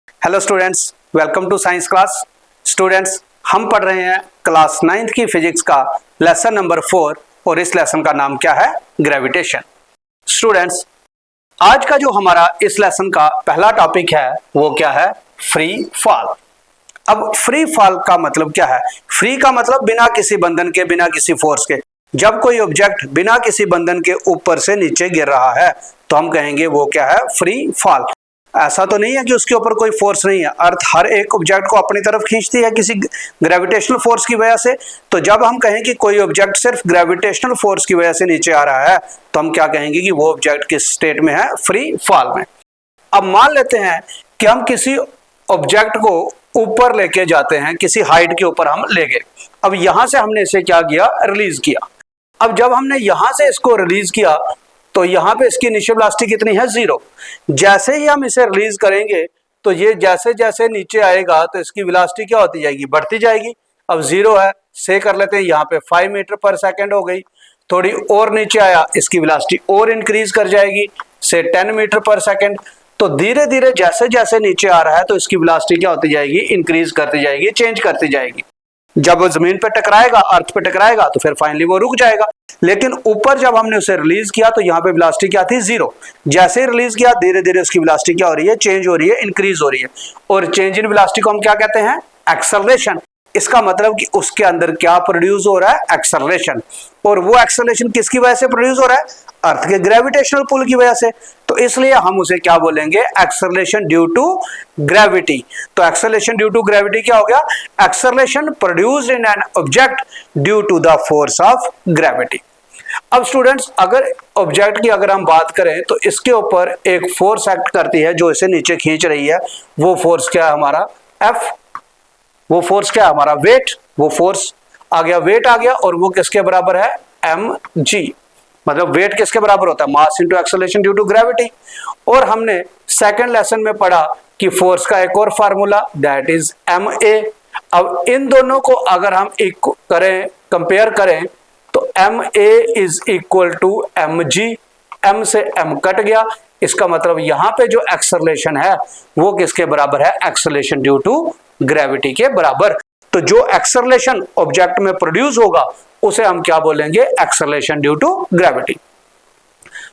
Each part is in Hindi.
Hello students, welcome to science class. Students, हम पढ़ रहे हैं क्लास 9th की फिजिक्स का लेसन नंबर 4 और इस लेसन का नाम क्या है? ग्रेविटेशन। स्टूडेंट्स, आज का जो हमारा इस लेसन का पहला टॉपिक है वो क्या है? Free fall. अब फ्री फॉल का मतलब क्या है? फ्री का मतलब बिना किसी बंधन के, बिना किसी फोर्स के। जब कोई ऑब्जेक्ट बिना किसी बंधन के ऊपर से नीचे गिर रहा है तो हम कहेंगे वो क्या है? Free fall. ऐसा तो नहीं है कि उसके ऊपर कोई फोर्स नहीं है। अर्थ हर एक ऑब्जेक्ट को अपनी तरफ खींचती है किसी ग्रेविटेशनल फोर्स की वजह से। तो जब हम कहें कि कोई ऑब्जेक्ट सिर्फ ग्रेविटेशनल फोर्स की वजह से नीचे आ रहा है तो हम क्या कहेंगे कि वो ऑब्जेक्ट किस स्टेट में है? फ्री फॉल में। अब मान लेते हैं कि हम किसी ऑब्जेक्ट को ऊपर लेके जाते हैं, किसी हाइट के ऊपर हम ले गए। अब यहां से हमने इसे क्या किया? रिलीज किया। अब जब हमने यहां से इसको रिलीज किया तो यहां पे इसकी इनिशियल वेलोसिटी कितनी है? 0। जैसे ही हम इसे रिलीज करेंगे तो ये जैसे जैसे नीचे आएगा तो इसकी वेलोसिटी क्या होती जाएगी? बढ़ती जाएगी। अब 0 है, से कर लेते हैं, यहाँ पे 5 मीटर पर सेकेंड हो गई। थोड़ी और नीचे आया, इसकी वेलोसिटी और इंक्रीज कर जाएगी, से 10 मीटर पर सेकेंड। तो धीरे धीरे जैसे जैसे नीचे आ रहा है तो इसकी वेलोसिटी क्या होती जाएगी? इंक्रीज करती जाएगी, चेंज करती जाएगी। जब वो जमीन पे टकराएगा, अर्थ पे टकराएगा, तो फिर फाइनली वो रुक जाएगा। लेकिन ऊपर जब हमने उसे रिलीज किया तो यहाँ पे वेलोसिटी क्या थी? 0। जैसे ही रिलीज किया धीरे धीरे उसकी वेलोसिटी क्या हो रही है? चेंज हो रही है, इंक्रीज हो रही है। और चेंज इन वेलोसिटी को हम क्या कहते हैं? एक्सेलरेशन। इसका मतलब कि उसके अंदर क्या प्रोड्यूस हो रहा है? एक्सेलरेशन। और वो एक्सेलरेशन किसकी वजह से प्रोड्यूस हो रहा है? अर्थ के ग्रेविटेशनल पुल की वजह से। तो इसलिए हम उसे क्या बोलेंगे? Acceleration due to gravity. तो एक्सेलरेशन ड्यू टू ग्रेविटी क्या हो गया? Acceleration produced in an object due to the force of gravity. अब स्टूडेंट्स, अगर ऑब्जेक्ट की अगर हम बात करें तो इसके ऊपर एक फोर्स एक्ट करती है जो इसे नीचे खींच रही है। वो फोर्स क्या है हमारा? F। वो फोर्स क्या है हमारा? वेट। वो फोर्स आ गया, वेट आ गया, और वो किसके बराबर है? mg। मतलब वेट किसके बराबर होता है? Mass into acceleration due to gravity. और हमने सेकंड लेसन में पढ़ा कि फोर्स का एक और फार्मूला, दैट इज ma। अब इन दोनों को अगर हम कंपेयर करें तो ma is equal to mg। m से m कट गया, इसका मतलब यहां पे जो एक्सेलरेशन है वो किसके बराबर है? एक्सेलरेशन ड्यू टू ग्रेविटी के बराबर। तो जो एक्सेलरेशन ऑब्जेक्ट में प्रोड्यूस होगा उसे हम क्या बोलेंगे? Acceleration due to gravity.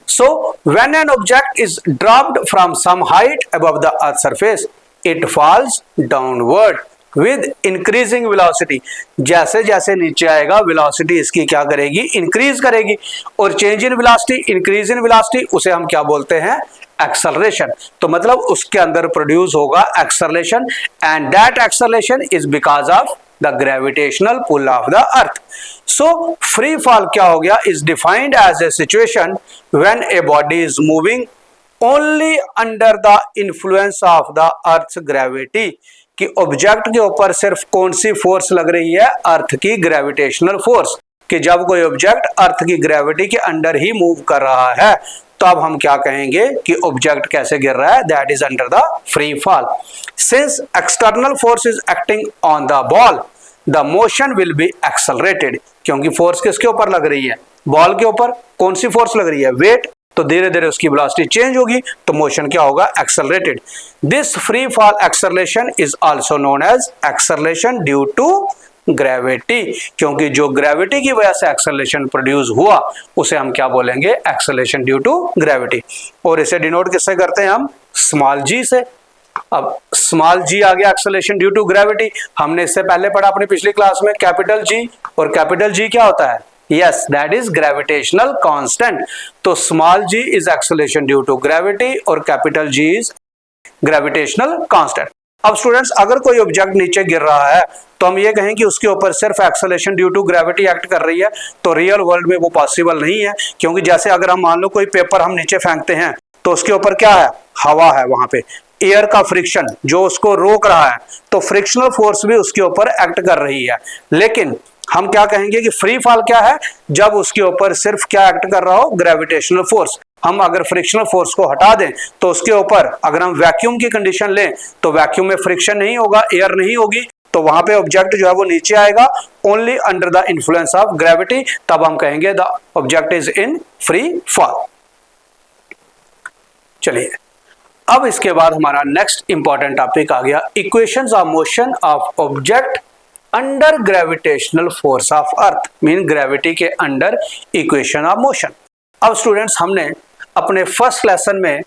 So when an object is dropped from some height above the earth surface, it falls downward with increasing velocity। जैसे जैसे नीचे आएगा वेलोसिटी इसकी क्या करेगी? इंक्रीज करेगी। और change in velocity, increase in velocity, उसे हम क्या बोलते हैं? एक्सेलरेशन। तो मतलब उसके अंदर प्रोड्यूस होगा acceleration, and that acceleration is because of the gravitational pull of the earth. So free fall क्या हो गया? Is defined as a situation when a body is moving only under the influence of the earth gravity. कि ऑब्जेक्ट के ऊपर सिर्फ कौन सी फोर्स लग रही है? अर्थ की ग्रेविटेशनल फोर्स। कि जब कोई ऑब्जेक्ट अर्थ की ग्रेविटी के अंडर ही मूव कर रहा है तो अब हम क्या कहेंगे कि ऑब्जेक्ट कैसे गिर रहा है? That is under the free fall. Since external force is acting on the ball, the motion will be accelerated. क्योंकि फोर्स किसके ऊपर लग रही है? बॉल के ऊपर। कौन सी फोर्स लग रही है? वेट। तो धीरे धीरे उसकी वेलोसिटी चेंज होगी तो मोशन क्या होगा? Accelerated. This free fall acceleration is also known as acceleration due to gravity. क्योंकि जो ग्रेविटी की वजह से एक्सेलरेशन प्रोड्यूस हुआ उसे हम क्या बोलेंगे? Acceleration due to gravity. और इसे डिनोट किससे करते हैं हम? स्मॉल जी से। अब स्मॉल जी आ गया एक्सेलरेशन ड्यू टू ग्रेविटी। हमने इससे पहले पढ़ा अपनी पिछली क्लास में कैपिटल जी, और कैपिटल जी क्या होता है? Yes, that is gravitational constant. तो small G is acceleration due to gravity और capital G is gravitational constant. अब स्टूडेंट्स, अगर कोई ऑब्जेक्ट नीचे गिर रहा है तो हम ये कहें कि उसके ऊपर सिर्फ acceleration due to gravity act कर रही है, तो रियल वर्ल्ड में वो पॉसिबल नहीं है। क्योंकि जैसे अगर हम मान लो कोई पेपर हम नीचे फेंकते हैं तो उसके ऊपर क्या है? हवा है, वहां पे एयर का फ्रिक्शन जो उसको रोक रहा है, तो फ्रिक्शनल फोर्स भी उसके ऊपर एक्ट कर रही है। लेकिन हम क्या कहेंगे कि फ्री फॉल क्या है? जब उसके ऊपर सिर्फ क्या एक्ट कर रहा हो? Gravitational force. हम अगर फ्रिक्शनल फोर्स को हटा दें तो उसके ऊपर अगर हम वैक्यूम की कंडीशन लें तो वैक्यूम में फ्रिक्शन नहीं होगा, एयर नहीं होगी, तो वहां पे ऑब्जेक्ट जो है वो नीचे आएगा only under the influence of gravity. तब हम कहेंगे the object is in free fall. चलिए अब इसके बाद हमारा नेक्स्ट इंपॉर्टेंट टॉपिक आ गया, equations of motion of object under gravitational force of earth, mean gravity के अंडर इक्वेशन ऑफ मोशन। अब स्टूडेंट्स हमने अपने फर्स्ट लेसन में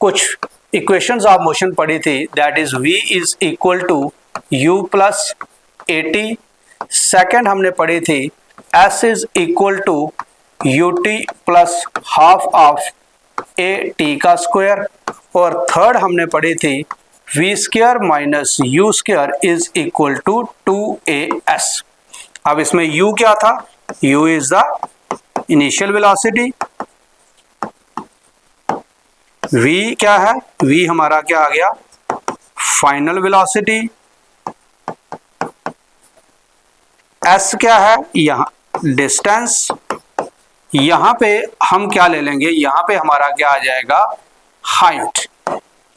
कुछ इक्वेशंस ऑफ मोशन पढ़ी थी, that is v is equal to u plus at। Second हमने पढ़ी थी s is equal to ut plus half of a t का स्क्वायर। और थर्ड हमने पढ़ी थी v square minus u square is equal to 2as। अब इसमें u क्या था, u is the initial velocity, v क्या है, v हमारा क्या आ गया, फाइनल वेलोसिटी, s क्या है, यहाँ डिस्टेंस, यहाँ पे हम क्या ले लेंगे, यहाँ पे हमारा क्या आ जाएगा, हाइट,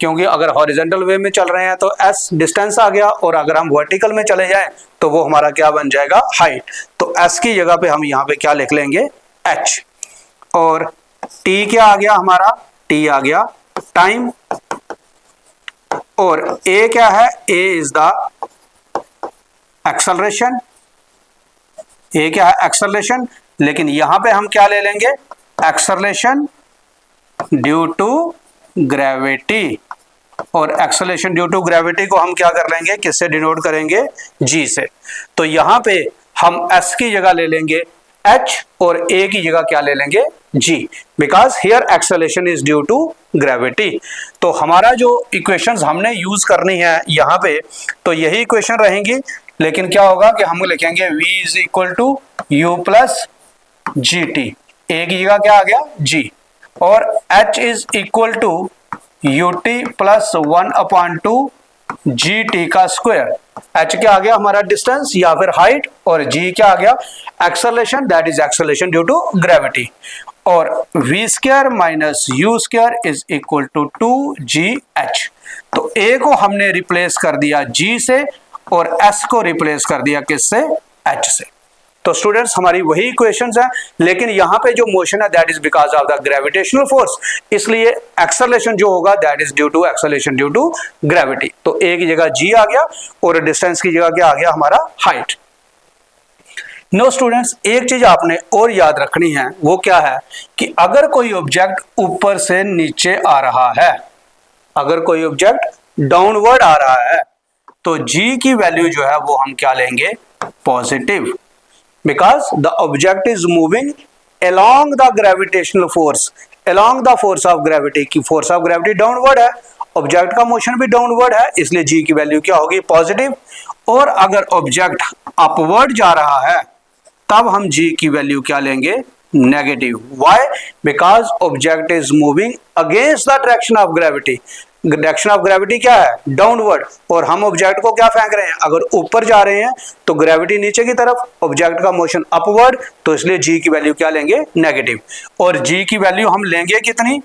क्योंकि अगर हॉरिजॉन्टल वे में चल रहे हैं तो s डिस्टेंस आ गया, और अगर हम वर्टिकल में चले जाएं तो वो हमारा क्या बन जाएगा, हाइट। तो s की जगह पे हम यहाँ पे क्या लिख लेंगे, h। और t क्या आ गया हमारा, t आ गया टाइम, और a क्या है, a is the acceleration, a क्या है, एक्सेलरेशन। लेकिन यहां पे हम क्या ले लेंगे, एक्सेलरेशन ड्यू टू ग्रेविटी, और एक्सेलरेशन ड्यू टू ग्रेविटी को हम क्या कर लेंगे, किससे डिनोट करेंगे, g से। तो यहां पे हम s की जगह ले लेंगे h और a की जगह क्या ले लेंगे, g, because here acceleration is due to gravity. तो हमारा जो इक्वेशंस हमने यूज करनी है यहाँ पे, तो यही इक्वेशन रहेंगी, लेकिन क्या होगा कि हम लिखेंगे v is equal to u plus G T, a की जगह क्या आ गया, g, और h is equal to U T plus 1/2 G T का स्क्वायर। h क्या आ गया हमारा, डिस्टेंस या फिर हाइट, और g क्या आ गया, acceleration, that is acceleration due to gravity. और v square minus u square is equal to 2gh। तो a को हमने रिप्लेस कर दिया g से, और s को रिप्लेस कर दिया किससे, h से। तो स्टूडेंट्स हमारी वही इक्वेशंस हैं, लेकिन यहाँ पे जो मोशन है that is because of the gravitational force, इसलिए एक्सेलरेशन जो होगा that is due to acceleration due to gravity. तो a की जगह g आ गया, और डिस्टेंस की जगह क्या आ गया हमारा, हाइट। नो स्टूडेंट्स, एक चीज आपने और याद रखनी है, वो क्या है कि अगर कोई ऑब्जेक्ट ऊपर से नीचे आ रहा है, अगर कोई ऑब्जेक्ट डाउनवर्ड आ रहा है, तो g की वैल्यू जो है वो हम क्या लेंगे, positive, because the object is moving along the gravitational force, along the force of gravity, की फोर्स ऑफ ग्रेविटी डाउनवर्ड है, ऑब्जेक्ट का मोशन भी डाउनवर्ड है, इसलिए g की वैल्यू क्या होगी, पॉजिटिव। और अगर ऑब्जेक्ट अपवर्ड जा रहा है तब हम g की वैल्यू क्या लेंगे, negative. Why, because object is moving against the direction of gravity, direction of gravity क्या है, डाउनवर्ड, और हम ऑब्जेक्ट को क्या फेंक रहे हैं, अगर ऊपर जा रहे हैं तो ग्रेविटी नीचे की तरफ, ऑब्जेक्ट का मोशन अपवर्ड, तो इसलिए g की वैल्यू क्या लेंगे, नेगेटिव। और g की वैल्यू हम लेंगे कितनी,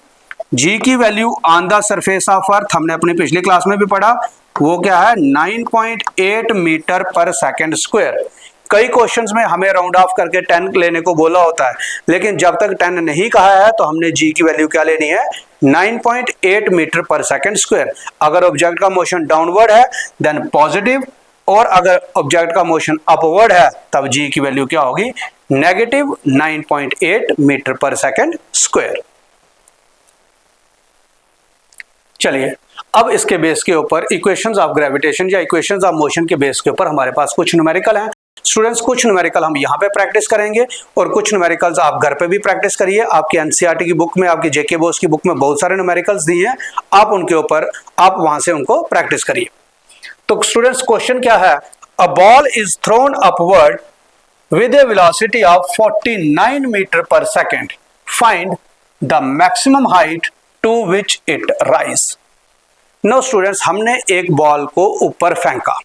g की value on the surface of अर्थ, हमने अपनी पिछली क्लास में भी पढ़ा, वो क्या है, 9.8 मीटर पर सेकेंड स्क्वायर। कई क्वेश्चंस में हमें राउंड ऑफ करके 10 लेने को बोला होता है, लेकिन जब तक 10 नहीं कहा है तो हमने g की वैल्यू क्या लेनी है, 9.8 मीटर पर सेकेंड स्क्वायर। अगर ऑब्जेक्ट का मोशन डाउनवर्ड है देन पॉजिटिव, और अगर ऑब्जेक्ट का मोशन अपवर्ड है तब g की वैल्यू क्या होगी, नेगेटिव 9.8 मीटर पर सेकेंड स्क्वायर। चलिए अब इसके बेस के ऊपर इक्वेशंस ऑफ ग्रेविटेशन या इक्वेशंस ऑफ मोशन के बेस के ऊपर हमारे पास कुछ न्यूमेरिकल हैं। स्टूडेंट्स कुछ न्यूमेरिकल हम यहाँ पे प्रैक्टिस करेंगे, और कुछ न्यूमेरिकल्स आप घर पे भी प्रैक्टिस करिए। आपकी एनसीईआरटी की बुक में, आपकी जेके बोस की बुक में बहुत सारे न्यूमेरिकल्स दिए हैं, आप उनके ऊपर आप वहां से उनको प्रैक्टिस करिए। तो स्टूडेंट्स क्वेश्चन क्या है, a ball is thrown upward with a velocity of 49 metre पर second, find the maximum height to which it rise. No students, हमने एक बॉल को ऊपर फेंका,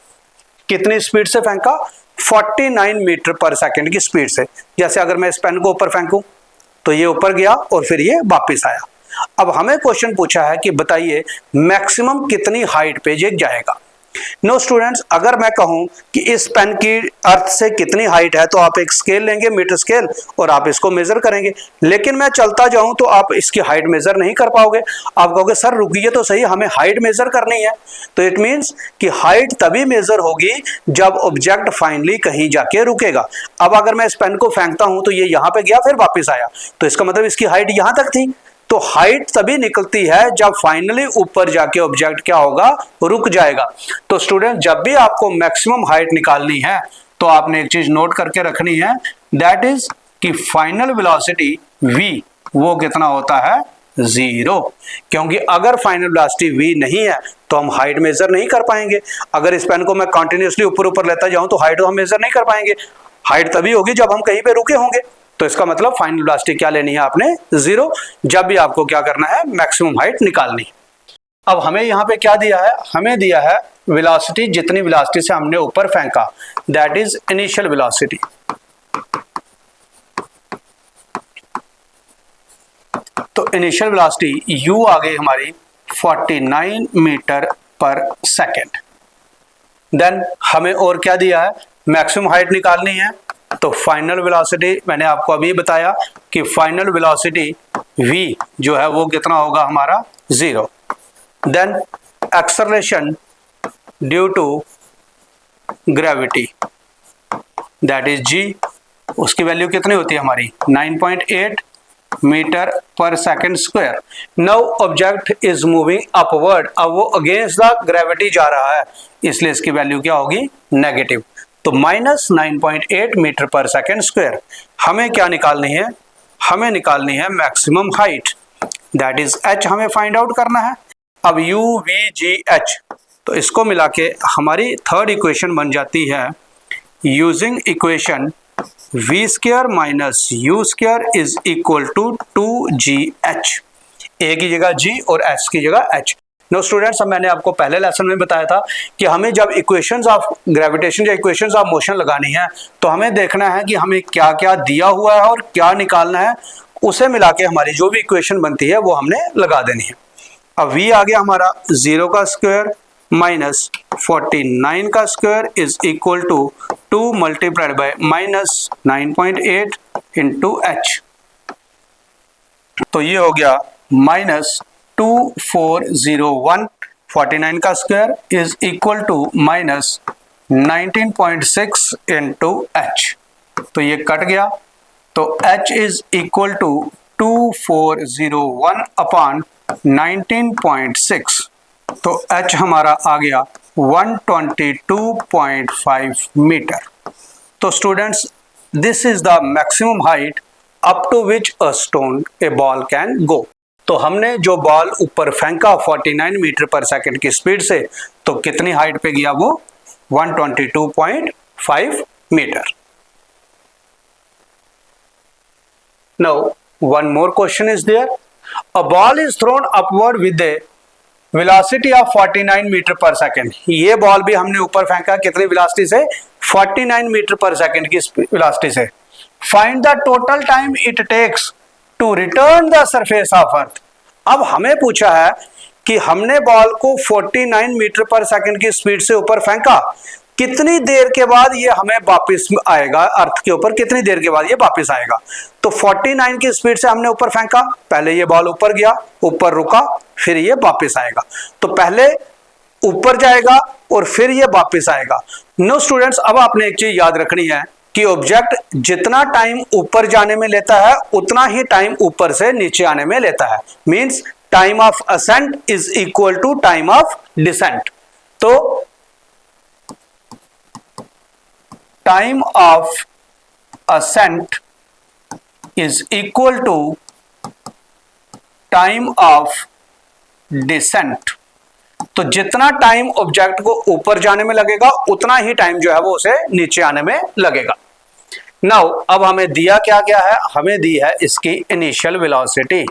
कितनी स्पीड से फेंका, 49 मीटर पर सेकेंड की स्पीड से। जैसे अगर मैं इस पेन को ऊपर फेंकूं तो ये ऊपर गया और फिर ये वापस आया। अब हमें क्वेश्चन पूछा है कि बताइए मैक्सिमम कितनी हाइट पे ये जाएगा। नो स्टूडेंट्स, अगर मैं कहूं कि इस पेन की अर्थ से कितनी हाइट है तो आप एक स्केल लेंगे, मीटर स्केल, और आप इसको मेजर करेंगे। लेकिन मैं चलता जाऊं तो आप इसकी हाइट मेजर नहीं कर पाओगे। आप कहोगे सर रुकिए तो सही, हमें हाइट मेजर करनी है। तो इट मीन्स कि हाइट तभी मेजर होगी जब ऑब्जेक्ट फाइनली कहीं जाके रुकेगा। अब अगर मैं इस पेन को फेंकता हूं तो ये यहां पे गया फिर वापस आया, तो इसका मतलब इसकी हाइट यहां तक थी। तो हाइट तभी निकलती है जब फाइनली ऊपर जाके ऑब्जेक्ट क्या होगा, रुक जाएगा। तो स्टूडेंट, जब भी आपको मैक्सिमम हाइट निकालनी है तो आपने एक चीज नोट करके रखनी है, दैट इज कि फाइनल वेलोसिटी v वो कितना होता है, 0। क्योंकि अगर फाइनल वेलोसिटी v नहीं है तो हम हाइट मेजर नहीं कर पाएंगे। अगर इस पेन को मैं कंटिन्यूसली ऊपर ऊपर लेता जाऊं तो हाइट हम मेजर नहीं कर पाएंगे। हाइट तभी होगी जब हम कहीं पे रुके होंगे। तो इसका मतलब फाइनल वेलोसिटी क्या लेनी है आपने, 0, जब भी आपको क्या करना है, मैक्सिमम हाइट निकालनी। अब हमें यहाँ पे क्या दिया है, हमें दिया है वेलोसिटी, जितनी वेलोसिटी से हमने ऊपर फेंका, दैट इज इनिशियल वेलोसिटी। तो इनिशियल वेलोसिटी u आ गई हमारी 49 मीटर पर सेकेंड। देन हमें और क्या दिया है, मैक्सिमम हाइट निकालनी है। तो फाइनल वेलोसिटी मैंने आपको अभी बताया कि फाइनल वेलोसिटी v जो है वो कितना होगा हमारा, 0। Then acceleration due to gravity, that is g, उसकी वैल्यू कितनी होती है हमारी, 9.8 मीटर पर second square. Now object is moving upward, अब वो अगेंस्ट द ग्रेविटी जा रहा है, इसलिए इसकी वैल्यू क्या होगी, नेगेटिव। तो -9.8 मीटर पर सेकेंड स्क्वायर। हमें क्या निकालनी है, हमें निकालनी है maximum height, that is h हमें फाइंड आउट करना है। अब u v g h, तो इसको मिला के हमारी थर्ड इक्वेशन बन जाती है, using equation v square minus u square is equal to 2gh। a की जगह g और h की जगह h। नो स्टूडेंट्स, मैंने आपको पहले लेसन में बताया था कि हमें जब इक्वेशंस ऑफ ग्रेविटेशन या इक्वेशंस ऑफ मोशन लगानी है तो हमें देखना है कि हमें क्या क्या दिया हुआ है और क्या निकालना है, उसे मिला के हमारी जो भी इक्वेशन बनती है वो हमने लगा देनी है। अब v आ गया हमारा 0 का स्क्वायर माइनस 49 का square is equal to 2 multiplied by minus 9.8 into h। तो ये हो गया -2401, 49 का square is equal to minus 19.6 into h। तो ये कट गया, तो h is equal to 2401 upon 19.6, तो h हमारा आ गया 122.5 मीटर। तो students, this is the maximum height up to which a stone a ball can go. तो हमने जो बॉल ऊपर फेंका 49 मीटर पर सेकंड की स्पीड से, तो कितनी हाइट पे गया वो, 122.5 metre. Now one more question is there, a ball is thrown upward with a velocity of 49 metre पर सेकंड। ये बॉल भी हमने ऊपर फेंका कितनी वेलोसिटी से, 49 मीटर पर सेकंड की वेलोसिटी से। Find the total time it takes to return the surface of earth. अब हमें पूछा है कि हमने बॉल को 49 मीटर पर सेकंड की स्पीड से ऊपर फेंका, कितनी देर के बाद ये हमें वापस आएगा अर्थ के ऊपर, कितनी देर के बाद ये वापस आएगा। तो 49 की स्पीड से हमने ऊपर फेंका, पहले ये बॉल ऊपर गया, ऊपर रुका, फिर ये वापस आएगा। तो पहले ऊपर जाएगा और फिर ये वापस आएगा। नो स्टूडेंट्स, अब आपने एक चीज याद रखनी है कि ऑब्जेक्ट जितना टाइम ऊपर जाने में लेता है उतना ही टाइम ऊपर से नीचे आने में लेता है। Means time of ascent is equal to time of descent. तो time of ascent is equal to time of descent. तो जितना टाइम ऑब्जेक्ट को ऊपर जाने में लगेगा उतना ही टाइम जो है वो उसे नीचे आने में लगेगा। नाउ अब हमें दिया क्या क्या है, हमें दी है इसकी initial velocity.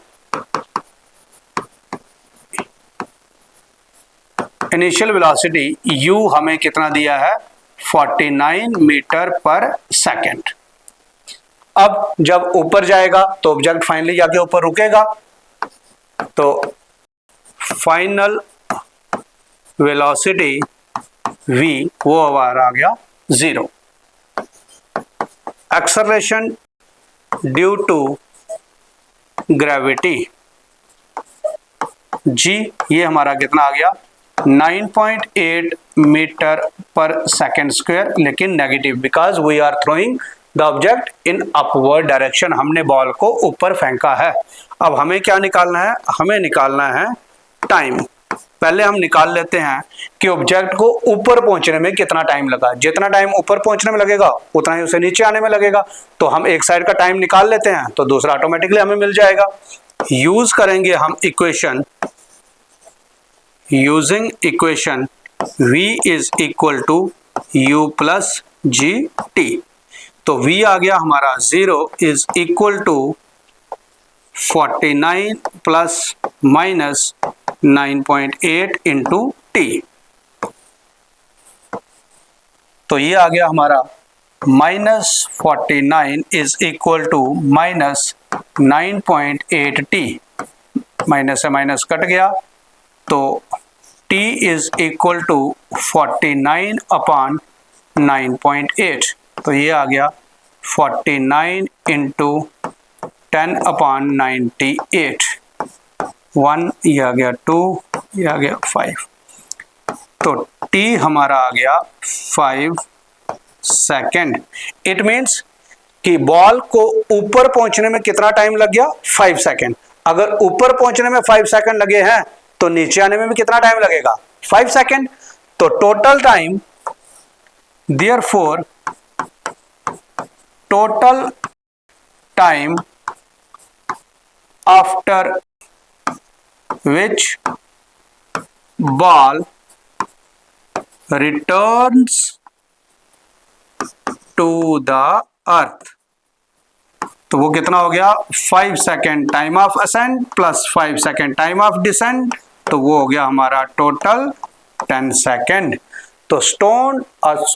Initial velocity u हमें कितना दिया है, 49 मीटर पर सेकेंड। अब जब ऊपर जाएगा तो ऑब्जेक्ट फाइनली जाके ऊपर रुकेगा, तो फाइनल वेलोसिटी v वो हमारा आ गया 0। Acceleration due to gravity g ये हमारा कितना आ गया 9.8 मीटर पर सेकेंड स्क्वायर, लेकिन negative because we are throwing the object in upward direction, हमने बॉल को ऊपर फेंका है। अब हमें क्या निकालना है, हमें निकालना है टाइम। पहले हम निकाल लेते हैं कि ऑब्जेक्ट को ऊपर पहुंचने में कितना टाइम लगा। जितना टाइम ऊपर पहुंचने में लगेगा उतना ही उसे नीचे आने में लगेगा। तो हम एक साइड का टाइम निकाल लेते हैं तो दूसरा ऑटोमेटिकली हमें मिल जाएगा। यूज करेंगे हम equation, using equation v is equal to u plus G T. तो v आ गया हमारा 0 is equal to 49 plus minus 9.8 into T. तो ये आ गया हमारा -49 is equal to -9.8 T. Minus से माइनस कट गया तो t is equal to 49 upon 9.8। तो ये आ गया 49 इंटू 10 अपॉन 98। 1 ये आ गया 2 ये आ गया 5। तो t हमारा आ गया 5 सेकेंड। इट मीन्स कि बॉल को ऊपर पहुंचने में कितना टाइम लग गया 5 सेकेंड। अगर ऊपर पहुंचने में 5 सेकेंड लगे हैं तो नीचे आने में भी कितना टाइम लगेगा 5 सेकेंड। तो total time, therefore total time after which ball returns to the earth, तो वो कितना हो गया 5 second time of ascent plus 5 second time of descent, तो वो हो गया हमारा टोटल 10 सेकेंड। तो स्टोन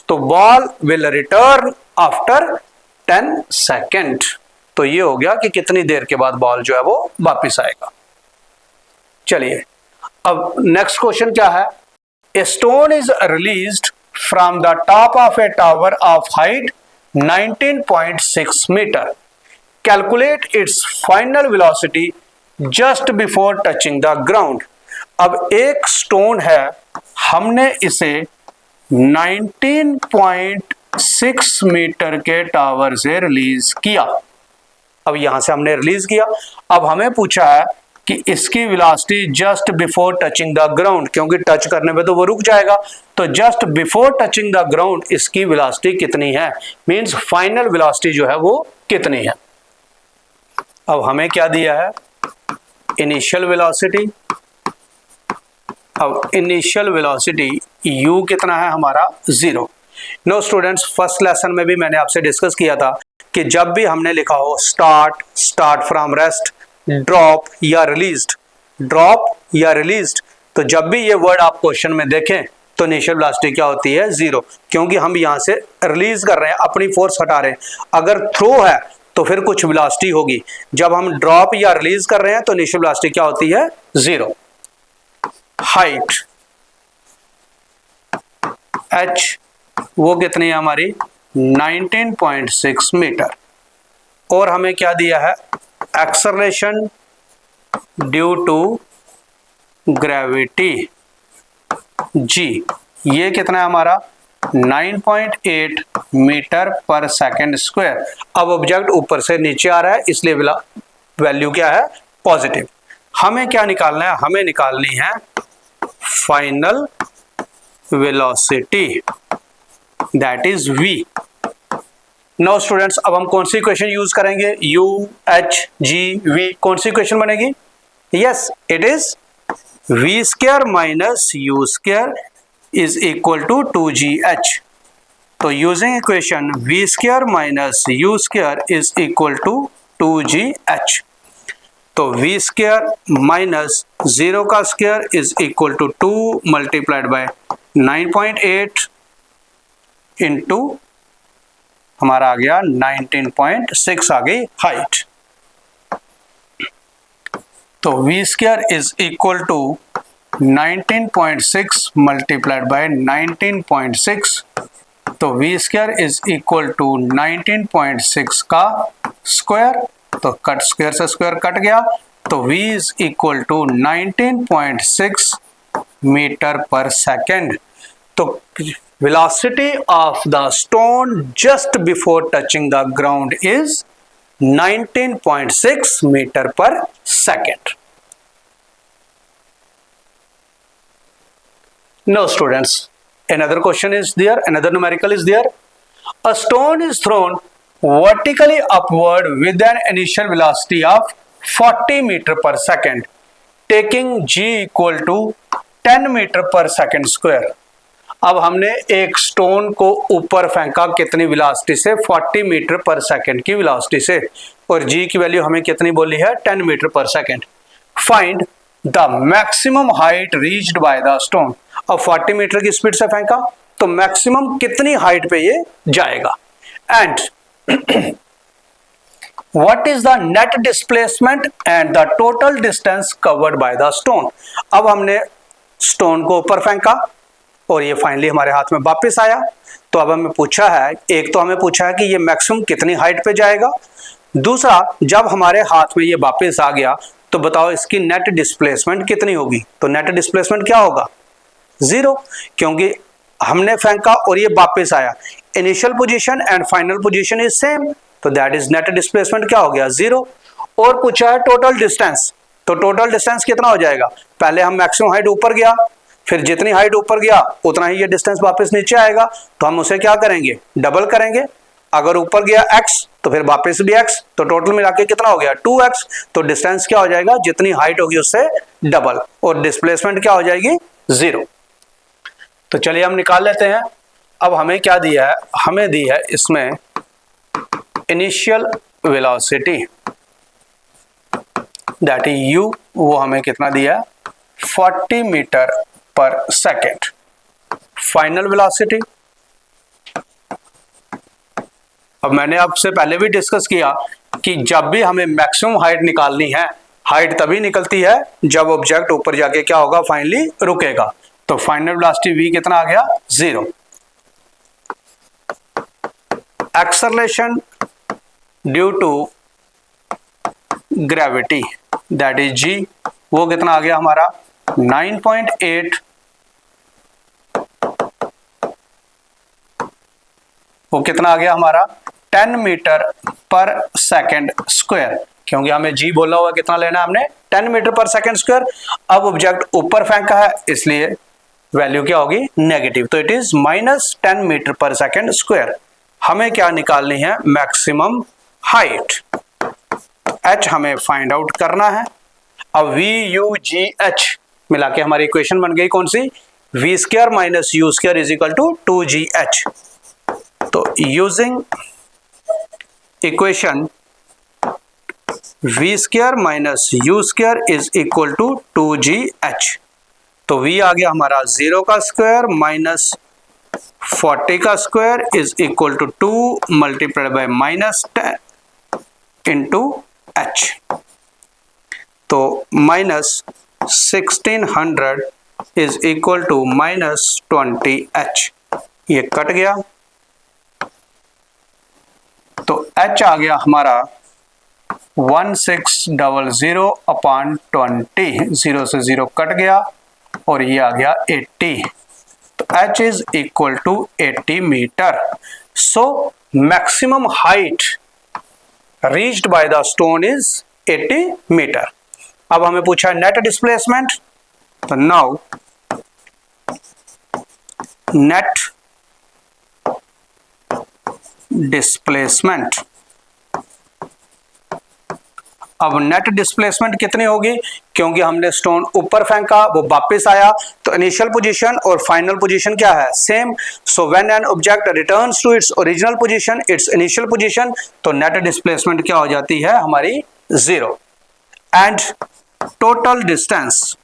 तो ball will return after 10 second. तो ये हो गया कि कितनी देर के बाद बॉल जो है वो वापिस आएगा। चलिए अब नेक्स्ट क्वेश्चन क्या है। A stone is released from the top of a tower of height 19.6 metre. Calculate its final velocity just before touching the ground. अब एक स्टोन है, हमने इसे 19.6 मीटर के टावर से रिलीज किया। अब यहां से हमने रिलीज किया, अब हमें पूछा है कि इसकी velocity just before touching the ground, क्योंकि टच करने पे तो वो रुक जाएगा, तो just before touching the ground इसकी वेलोसिटी कितनी है, मींस फाइनल वेलोसिटी जो है वो कितनी है। अब हमें क्या दिया है इनिशियल वेलोसिटी। अब इनिशियल वेलोसिटी u कितना है हमारा 0। नो स्टूडेंट्स, फर्स्ट लेसन में भी मैंने आपसे डिस्कस किया था कि जब भी हमने लिखा हो start, start from rest, drop या रिलीज्ड, ड्रॉप या रिलीज्ड, तो जब भी ये वर्ड आप क्वेश्चन में देखें तो इनिशियल वेलोसिटी क्या होती है 0, क्योंकि हम यहाँ से रिलीज कर रहे हैं, अपनी फोर्स हटा रहे हैं। अगर थ्रो है तो फिर कुछ वेलोसिटी होगी, जब हम ड्रॉप या रिलीज कर रहे हैं तो इनिशियल वेलोसिटी क्या होती है 0। हाइट h वो कितनी है हमारी 19.6 मीटर। और हमें क्या दिया है acceleration due to gravity g, ये कितना है हमारा 9.8 मीटर पर सेकेंड स्क्वायर। अब ऑब्जेक्ट ऊपर से नीचे आ रहा है इसलिए वैल्यू क्या है पॉजिटिव। हमें क्या निकालना है, हमें निकालनी है final velocity that is v। Now students, अब हम कौन सी इक्वेशन यूज करेंगे, u h g v, कौन सी इक्वेशन बनेगी, yes it is v square minus u square is equal to 2gh। तो using equation v square minus u square is equal to 2gh। तो v स्क्वायर माइनस 0 का square is equal to 2 multiplied by 9.8 into हमारा आ गया 19.6 आ गई हाइट। तो v square is equal to 19.6 multiplied by 19.6, तो V square is equal to 19.6 का स्क्वायर, तो कट स्क्वायर से स्क्वायर कट गया, तो v is equal to 19.6 metre पर सेकेंड। तो velocity of the stone just before touching the ground is 19.6 meter per second. Now students, another question is there, another numerical is there. A stone is thrown vertically upward with an initial velocity of 40 meter per second, taking g equal to 10 meter per second square. अब हमने एक स्टोन को ऊपर फेंका कितनी वेलोसिटी से, 40 मीटर पर सेकंड की वेलोसिटी से, और g की वैल्यू हमें कितनी बोली है, 10 मीटर पर second. Find the maximum height reached by the stone. अब 40 मीटर की स्पीड से फेंका तो मैक्सिमम कितनी हाइट पे ये जाएगा, and what is the net displacement and the total distance covered by the stone. अब हमने स्टोन को ऊपर फेंका और ये फाइनली हमारे हाथ में वापस आया, तो अब हमें पूछा है, एक तो हमें पूछा है कि ये मैक्सिमम कितनी हाइट पे जाएगा, दूसरा जब हमारे हाथ में ये वापस आ गया तो बताओ इसकी नेट डिस्प्लेसमेंट कितनी होगी। तो नेट डिस्प्लेसमेंट क्या होगा, 0, क्योंकि हमने फेंका और ये वापस आया, initial position and final position is same, तो दैट इज नेट डिस्प्लेसमेंट क्या हो गया, 0। और पूछा है टोटल डिस्टेंस, तो टोटल डिस्टेंस कितना हो जाएगा, पहले हम मैक्सिमम हाइट ऊपर गया, फिर जितनी हाइट ऊपर गया उतना ही ये डिस्टेंस वापस नीचे आएगा, तो हम उसे क्या करेंगे, डबल करेंगे। अगर ऊपर गया x तो फिर वापस भी x, तो टोटल मिला के कितना हो गया 2x, तो डिस्टेंस क्या हो जाएगा, जितनी हाइट होगी उससे डबल, और डिस्प्लेसमेंट क्या हो जाएगी, 0। तो चलिए हम निकाल लेते हैं। अब हमें क्या दिया है, हमें दी है इसमें initial velocity that is u, वो हमें कितना दिया है 40 मीटर पर सेकेंड। फाइनल वेलोसिटी, अब मैंने आपसे पहले भी डिस्कस किया कि जब भी हमें मैक्सिमम हाइट निकालनी है, हाइट तभी निकलती है जब ऑब्जेक्ट ऊपर जाके क्या होगा, फाइनली रुकेगा। तो फाइनल वेलोसिटी v कितना आ गया, 0। Acceleration due to gravity that is g, वो कितना आ गया हमारा 9.8, वो कितना आ गया हमारा 10 मीटर पर सेकेंड स्क्वायर, क्योंकि हमें g बोला हुआ कितना लेना है हमने, 10 मीटर पर सेकेंड स्क्वायर। अब ऑब्जेक्ट ऊपर फेंका है इसलिए वैल्यू क्या होगी, नेगेटिव, तो इट इज -10 मीटर पर सेकेंड स्क्वायर। हमें क्या निकालनी है, मैक्सिमम हाइट, h हमें फाइंड आउट करना है। अब v u g h मिला के हमारी इक्वेशन बन गई कौन सी, v square minus u square is equal to 2gh। तो using equation v square minus u square is equal to 2gh, तो v आ गया हमारा 0 का स्क्वायर माइनस 40 का square is equal to 2 multiplied by -10 into h, तो -1600 इज इक्वल टू -20h, ये कट गया, तो h आ गया हमारा 1600 अपॉन 20, 0 से 0 कट गया और ये आ गया 80, तो h is equal to 80 metre. So maximum height reached by the stone is 80 metre. अब हमें पूछा है नेट डिस्प्लेसमेंट, तो नाउ नेट डिस्प्लेसमेंट, अब नेट डिस्प्लेसमेंट कितनी होगी, क्योंकि हमने स्टोन ऊपर फेंका वो वापस आया, तो इनिशियल पोजीशन और फाइनल पोजीशन क्या है, same. So when an object returns to its original position, its initial position, तो नेट डिस्प्लेसमेंट क्या हो जाती है हमारी 0। And total distance,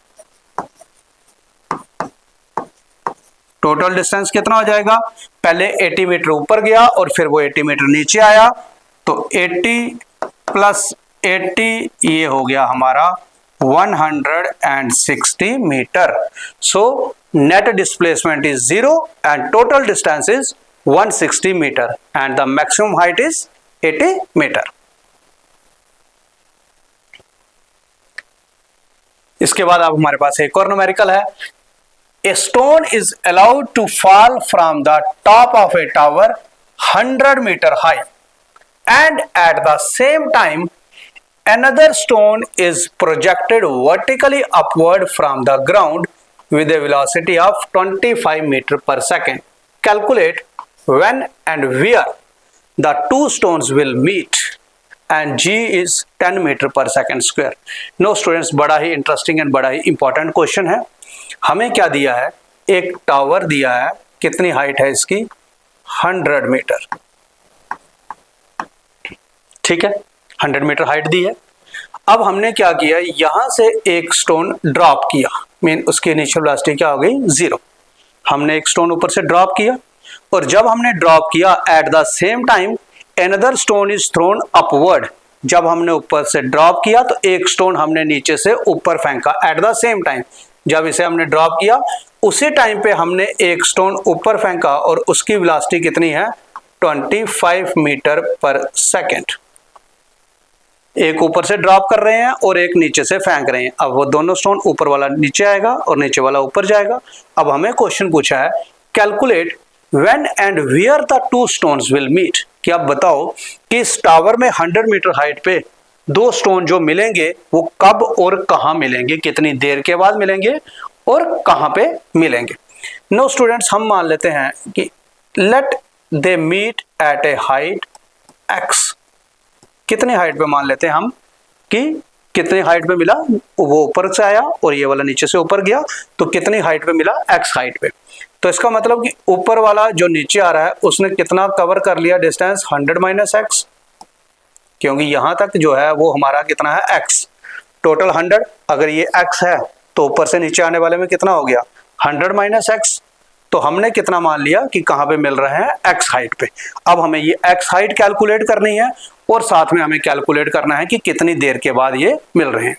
total distance कितना हो जाएगा, पहले 80 मीटर ऊपर गया और फिर वो 80 मीटर नीचे आया, तो 80 प्लस 80 ये हो गया हमारा 160 meter. So net displacement is 0 and total distance is 160 meter and the maximum height is 80 meter. इसके बाद अब हमारे पास एक और न्यूमेरिकल है. A stone is allowed to fall from the top of a tower 100 meter high and at the same time another stone is projected vertically upward from the ground with a velocity of 25 meter per second. Calculate when and where the two stones will meet and g is 10 meter per second square. No students, बड़ा ही इंटरेस्टिंग एंड बड़ा ही इंपॉर्टेंट क्वेश्चन है. हमें क्या दिया है, एक टावर दिया है, कितनी हाइट है इसकी, 100 मीटर. ठीक है, 100 मीटर हाइट दी है. अब हमने क्या किया, यहां से एक स्टोन ड्रॉप किया, मीन उसकी इनिशियल वेलोसिटी क्या हो गई, 0. हमने एक स्टोन ऊपर से ड्रॉप किया और जब हमने ड्रॉप किया at the same time another stone is thrown upward. जब हमने ऊपर से ड्रॉप किया तो एक स्टोन हमने नीचे से ऊपर फेंका एट द सेम टाइम. जब इसे हमने ड्रॉप किया उसी टाइम पे हमने एक स्टोन ऊपर फेंका और उसकी वेलोसिटी कितनी है, 25 मीटर पर सेकेंड. एक ऊपर से ड्रॉप कर रहे हैं और एक नीचे से फेंक रहे हैं. अब वो दोनों स्टोन, ऊपर वाला नीचे आएगा और नीचे वाला ऊपर जाएगा. अब हमें क्वेश्चन पूछा है, calculate when and where the two stones will meet. कि आप बताओ कि इस टावर में 100 मीटर हाइट पे दो स्टोन जो मिलेंगे वो कब और कहां मिलेंगे, कितनी देर के बाद मिलेंगे और कहां पे मिलेंगे. नो स्टूडेंट्स, हम मान लेते हैं कि let they meet at a height x. कितने हाइट पे मान लेते हैं हम कि कितनी हाइट पे मिला, वो ऊपर से आया और ये वाला नीचे से ऊपर गया, तो कितनी हाइट पे मिला, x हाइट पे. तो इसका मतलब कि ऊपर वाला जो नीचे आ रहा है उसने कितना कवर कर लिया डिस्टेंस, 100 माइनस एक्स, क्योंकि यहां तक जो है वो हमारा कितना है, x. टोटल 100, अगर ये x है तो ऊपर से नीचे आने वाले में कितना हो गया, 100 माइनस एक्स. तो हमने कितना मान लिया कि कहां पे मिल रहे हैं, x हाइट पे. अब हमें ये x हाइट कैलकुलेट करनी है और साथ में हमें कैलकुलेट करना है कि कितनी देर के बाद ये मिल रहे हैं.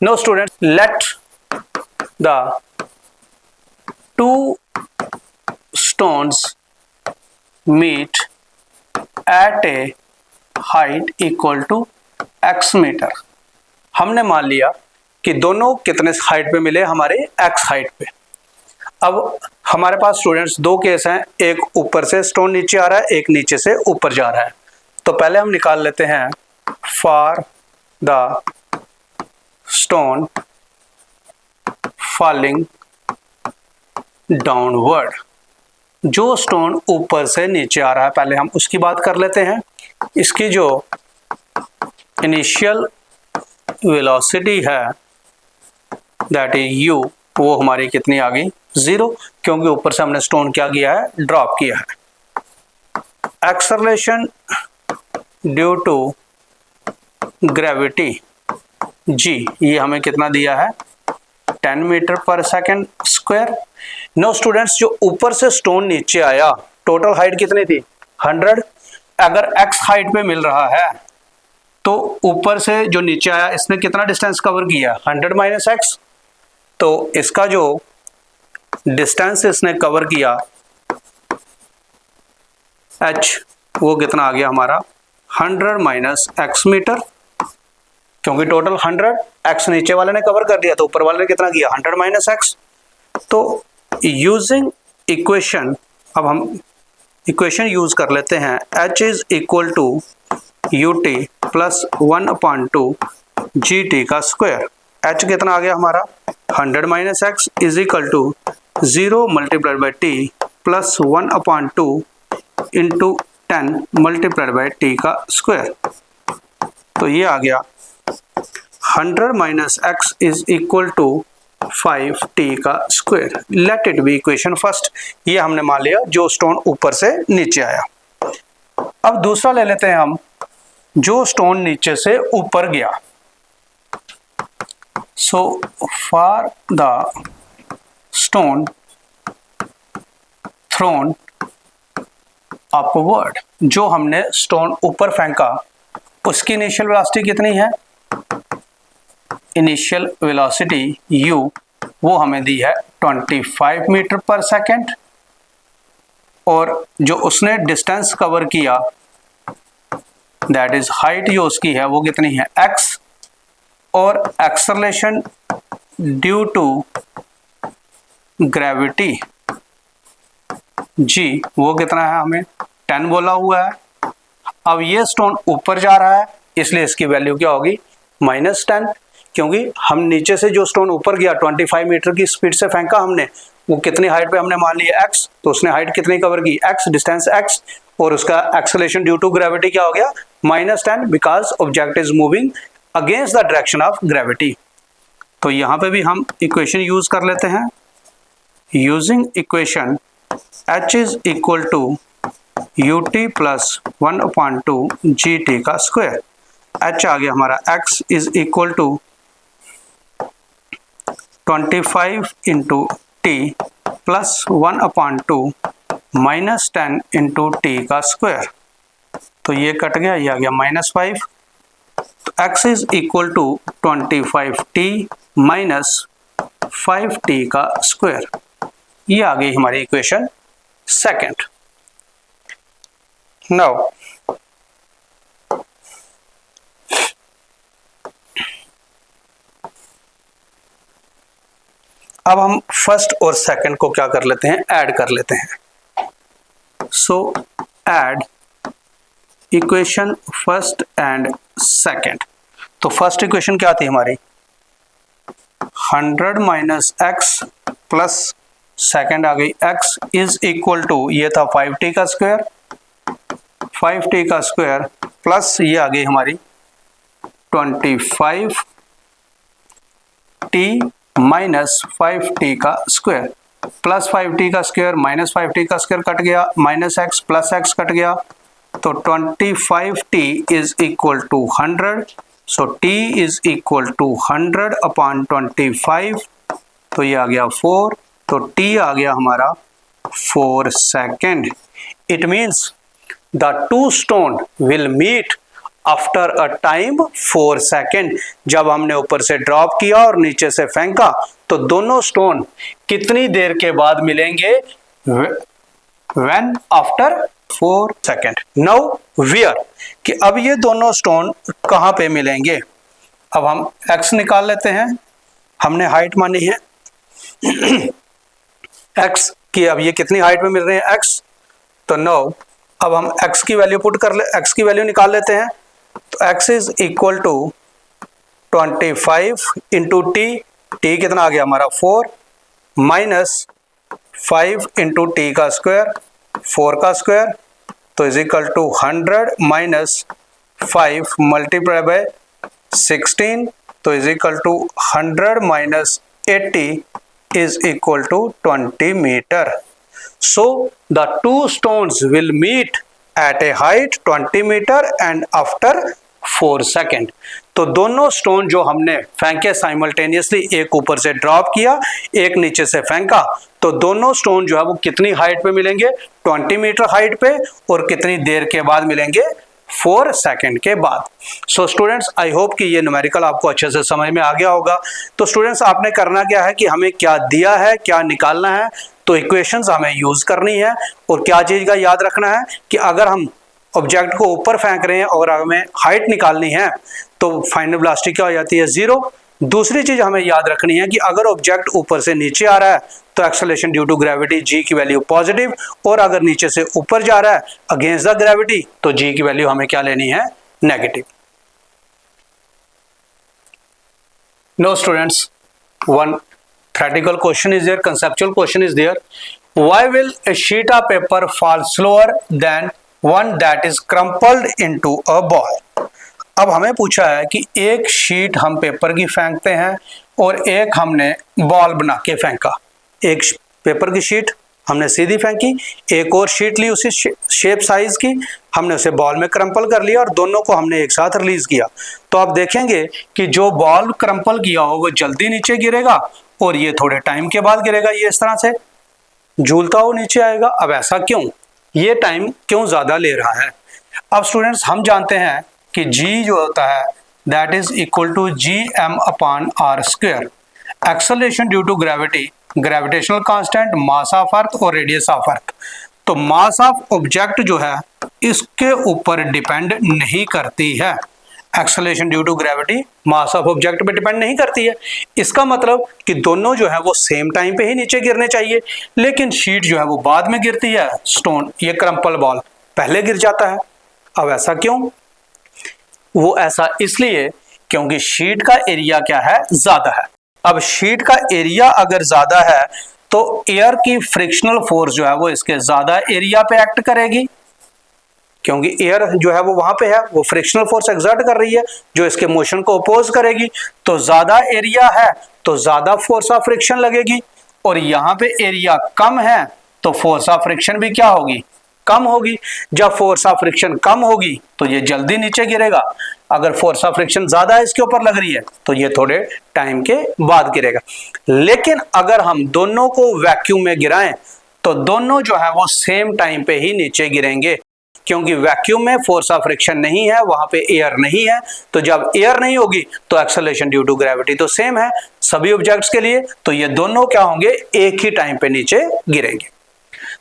Now students, let the two stones meet at a height equal to x metre. हमने मान लिया कि दोनों कितने हाइट पे मिले, हमारे x हाइट पे. अब हमारे पास स्टूडेंट्स दो केस हैं, एक ऊपर से स्टोन नीचे आ रहा है, एक नीचे से ऊपर जा रहा है. तो पहले हम निकाल लेते हैं for the stone falling downward. जो स्टोन ऊपर से नीचे आ रहा है पहले हम उसकी बात कर लेते हैं. इसकी जो इनिशियल वेलोसिटी है दैट इज u, वो हमारी कितनी आ गई, 0, क्योंकि ऊपर से हमने स्टोन क्या किया है, ड्रॉप किया है. Acceleration due to gravity g, ये हमें कितना दिया है, 10 मीटर पर सेकेंड स्क्वायर. नो स्टूडेंट्स, जो ऊपर से स्टोन नीचे आया टोटल हाइट कितनी थी, 100. अगर x हाइट पे मिल रहा है तो ऊपर से जो नीचे आया इसने कितना डिस्टेंस कवर किया, 100 माइनस एक्स. तो इसका जो डिस्टेंस इसने कवर किया h, वो कितना आ गया हमारा, 100 माइनस एक्स मीटर, क्योंकि टोटल 100, x नीचे वाले ने कवर कर दिया तो ऊपर वाले ने कितना किया, 100 माइनस एक्स. तो यूजिंग इक्वेशन, अब हम इक्वेशन यूज कर लेते हैं, h is equal to ut plus 1/2 gt का स्क्वायर. h कितना आ गया हमारा, 100 minus x is equal to 0 multiplied by t plus 1/2 into 10 multiplied by t का स्क्वायर. तो ये आ गया 100 minus x is equal to 5t का square. Let it be equation first. ये हमने मान लिया जो स्टोन ऊपर से नीचे आया. अब दूसरा ले लेते हैं हम, जो स्टोन नीचे से ऊपर गया. So for the stone throne upward, जो हमने स्टोन ऊपर फेंका उसकी इनिशियल वेलोसिटी कितनी है, इनिशियल वेलोसिटी u वो हमें दी है 25 मीटर पर सेकेंड, और जो उसने डिस्टेंस कवर किया दैट इज हाइट जो उसकी है वो कितनी है x, और acceleration due to gravity g वो कितना है हमें 10 बोला हुआ है। अब ये स्टोन ऊपर जा रहा है इसलिए इसकी वैल्यू क्या होगी -10, क्योंकि हम नीचे से जो स्टोन ऊपर गया 25 मीटर की स्पीड से फेंका हमने, वो कितनी हाइट पे हमने मान लिया x, तो उसने हाइट कितनी कवर की x, डिस्टेंस x, और उसका एक्सेलरेशन ड्यू टू ग्रेविटी क्या हो गया -10, because object is moving against the direction of gravity. तो यहाँ पे भी हम इक्वेशन यूज कर लेते हैं। Using equation h is equal to ut plus 1/2 gt का स्क्वायर। h आ गया हमारा x is equal to 25 into t plus 1/2 minus 10 into t का स्क्वायर। तो ये कट गया, ये आ गया -5। तो x is equal to 25t minus 5t का स्क्वायर। ये आ गई हमारी इक्वेशन सेकंड। नाउ अब हम फर्स्ट और सेकंड को क्या कर लेते हैं, ऐड कर लेते हैं। सो add equation first and second. तो फर्स्ट इक्वेशन क्या थी हमारी 100 माइनस एक्स प्लस सेकंड आ गई x इज इक्वल टू, ये था 5t का स्क्वायर, 5t का स्क्वायर प्लस ये आ गई हमारी 25t माइनस 5t का स्क्वायर, प्लस 5t का स्क्वायर माइनस 5t का स्क्वायर कट गया, minus x plus x cut गया, तो 25t is equal to 100। So t is equal to 100 upon 25, तो ये आ गया 4, तो t आ गया हमारा 4 second. It means the two stone will meet after a time 4 second. जब हमने ऊपर से ड्रॉप किया और नीचे से फेंका तो दोनों स्टोन कितनी देर के बाद मिलेंगे, when after 4 second. Now where, कि अब ये दोनों स्टोन कहां पे मिलेंगे। अब हम x निकाल लेते हैं, हमने हाइट मानी है x की, अब ये कितनी हाइट में मिल रहे हैं x, तो नो अब हम x की वैल्यू पुट कर ले, x की वैल्यू निकाल लेते हैं। तो x is equal to 25 into t, t कितना आ गया हमारा 4, माइनस 5 इंटू टी का स्क्वायर, 4 का स्क्वायर, तो is equal to 100 minus 5 multiply by 16, तो is equal to 100 minus 80 is equal to 20 meter. So the two stones will meet at a height 20 meter and after 4 second. तो दोनों स्टोन जो हमने फेंके साइमल्टेनियसली, एक ऊपर से ड्रॉप किया एक नीचे से फेंका, तो दोनों स्टोन जो है वो कितनी हाइट पे मिलेंगे 20 मीटर हाइट पे, और कितनी देर के बाद मिलेंगे 4 सेकेंड के बाद। सो स्टूडेंट्स आई होप कि ये न्यूमेरिकल आपको अच्छे से समझ में आ गया होगा। तो स्टूडेंट्स आपने करना क्या है कि हमें क्या दिया है, क्या निकालना है, तो इक्वेशंस हमें यूज करनी है। और क्या चीज का याद रखना है कि अगर हम ऑब्जेक्ट को ऊपर फेंक रहे हैं और हमें हाइट निकालनी है तो फाइनल वेलोसिटी क्या हो जाती है 0। दूसरी चीज हमें याद रखनी है कि अगर ऑब्जेक्ट ऊपर से नीचे आ रहा है तो acceleration due to gravity g की वैल्यू पॉजिटिव, और अगर नीचे से ऊपर जा रहा है अगेंस्ट द ग्रेविटी तो g की वैल्यू हमें क्या लेनी है, negative. Now students, one theoretical question is there, conceptual question is there. Why will a sheet of paper fall slower than one that is crumpled into a ball? अब हमें पूछा है कि एक शीट हम पेपर की फेंकते हैं और एक हमने बॉल बना के फेंका। एक पेपर की शीट हमने सीधी फेंकी, एक और शीट ली उसी शेप साइज की, हमने उसे बॉल में क्रम्पल कर लिया और दोनों को हमने एक साथ रिलीज किया। तो आप देखेंगे कि जो बॉल क्रम्पल किया हो वो जल्दी नीचे गिरेगा और ये थोड़े टाइम के बाद गिरेगा, ये इस तरह से झूलता हो नीचे आएगा। अब ऐसा क्यों, ये टाइम क्यों ज्यादा ले रहा है। अब स्टूडेंट्स हम जानते हैं कि g जो होता है that is equal to gm/r²। Acceleration due to gravity, gravitational constant, mass of Earth और रेडियस ऑफ अर्थ। तो मास ऑफ ऑब्जेक्ट जो है इसके ऊपर डिपेंड नहीं करती है। Acceleration due to gravity mass of object पे डिपेंड नहीं करती है। इसका मतलब कि दोनों जो है वो सेम टाइम पे ही नीचे गिरने चाहिए, लेकिन शीट जो है वो बाद में गिरती है, स्टोन ये क्रम्पल बॉल पहले गिर जाता है। अब ऐसा क्यों? वो ऐसा इसलिए क्योंकि शीट का एरिया क्या है, ज्यादा है। अब शीट का एरिया अगर ज्यादा है तो एयर की फ्रिक्शनल फोर्स जो है वो इसके ज्यादा एरिया पे एक्ट करेगी, क्योंकि एयर जो है वो वहां पे है, वो फ्रिक्शनल फोर्स एक्सर्ट कर रही है जो इसके मोशन को अपोज करेगी। तो ज्यादा एरिया है तो ज्यादा फोर्स ऑफ फ्रिक्शन लगेगी, और यहाँ पे एरिया कम है तो फोर्स ऑफ फ्रिक्शन भी क्या होगी, कम होगी। जब फोर्स ऑफ फ्रिक्शन कम होगी तो ये जल्दी नीचे गिरेगा, अगर फोर्स ऑफ फ्रिक्शन ज्यादा इसके ऊपर लग रही है तो ये थोड़े टाइम के बाद गिरेगा। लेकिन अगर हम दोनों को वैक्यूम में गिराएं तो दोनों जो है वो सेम टाइम पे ही नीचे गिरेंगे, क्योंकि वैक्यूम में फोर्स ऑफ फ्रिक्शन नहीं है, वहां पे एयर नहीं है। तो जब एयर नहीं होगी तो एक्सेलरेशन ड्यू टू ग्रेविटी तो सेम है सभी ऑब्जेक्ट्स के लिए, तो ये दोनों क्या होंगे, एक ही टाइम पे नीचे गिरेंगे।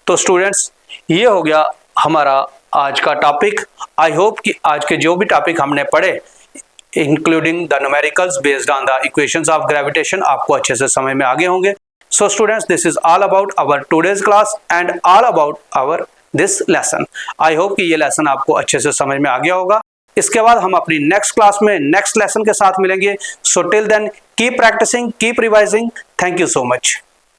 तो स्टूडेंट्स ये हो गया हमारा आज का टॉपिक। आई होप कि आज के जो भी टॉपिक हमने पढ़े including the numericals based on the equations of gravitation आपको अच्छे से समझ में आ गए होंगे। So students, this is all about our today's class and all about our this lesson. I hope कि ये लेसन आपको अच्छे से समझ में आ गया होगा। इसके बाद हम अपनी नेक्स्ट क्लास में नेक्स्ट लेसन के साथ मिलेंगे। So till then keep practising, keep revising. Thank you so much.